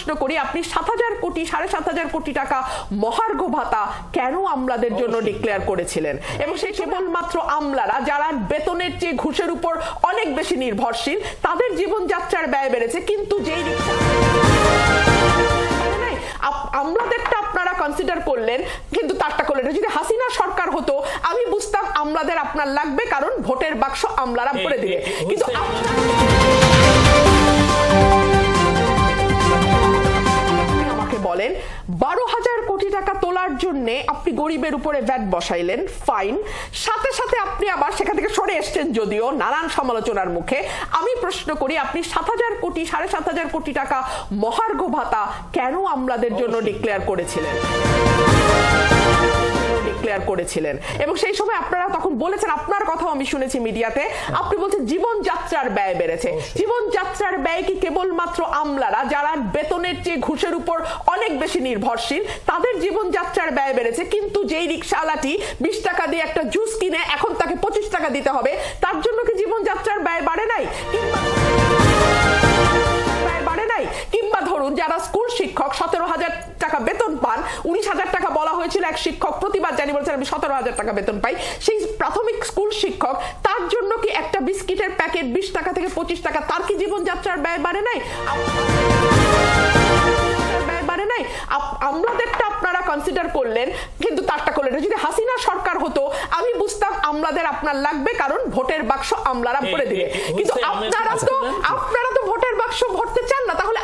প্রশ্ন করি, আপনি 7,000 কোটি 7,500 কোটি টাকা মহার্ঘ ভাতা কেন আমলাদের জন্য ডিক্লেয়ার করেছিলেন? এবং সেই কেবলমাত্র আমলারা যারা বেতনের চেয়ে ঘুষের উপর অনেক বেশি নির্ভরশীল, তাদের জীবনযাত্রার ব্যয় বেড়েছে, কিন্তু যেই আমলাদেরটা আপনারা কনসিডার করলেন কিন্তু তারটা করলেন। যদি হাসিনা সরকার হতো আমি বুঝতাম আমলাদের আপনার লাগবে, কারণ ভোটের বাক্স আমলারা ভরে দিবে, কিন্তু আমাকে বলেন 12,000 কোটি টাকা তোলার জন্য আপনি গরিবের উপরে ভ্যাট বসাইলেন, ফাইন, সাথে সাথে আপনি আবার সেখান থেকে সরে এসছেন যদিও নানান সমালোচনার মুখে। আমি প্রশ্ন করি, আপনি 7,000 কোটি 7,500 কোটি টাকা মহার্ঘ ভাতা কেন আমলাদের জন্য ডিক্লেয়ার করেছিলেন? এবং সেই সময় আপনারা তখন বলেছেন, আপনার কথাও আমি শুনেছি মিডিয়াতে, আপনি বলছেন জীবনযাত্রার ব্যয় বেড়েছে। জীবনযাত্রার ব্যয় কি কেবলমাত্র আমলারা যারা বেতনের চেয়ে ঘুষের উপর অনেক বেশি নির্ভরশীল, তাদের জীবনযাত্রার ব্যয় বেড়েছে, কিন্তু যেই রিকশাওয়ালাটি 20 টাকা দিয়ে একটা জুস কিনে এখন তাকে 25 টাকা দিতে হবে, তার জন্য কি জীবনযাত্রার ব্যয় বাড়ে নাই? কিংবা ধরুন যারা স্কুল শিক্ষক 17,000 টাকা বেতন পান, 19,000 টাকা বলা হয়েছিল এক শিক্ষক প্রতিবাদ জানিয়ে বলছেন আমি 17,000 টাকা বেতন পাই, সেই প্রাথমিক স্কুল শিক্ষক, তার জন্য কি একটা বিস্কিটের প্যাকেট 20 টাকা থেকে 25 টাকা, তার কি জীবনযাত্রার ব্যয় বাড়ে নাই? আমলাদেরটা আপনারা কনসিডার করলেন কিন্তু তারটা করলেন। যদি হাসিনা সরকার হতো আমি বুঝতাম আমলাদের আপনার লাগবে, কারণ ভোটের বাক্স আমলারা ভরে দিবে, কিন্তু আপনারা তো ভোটের বাক্স ভরতে চান না, তাহলে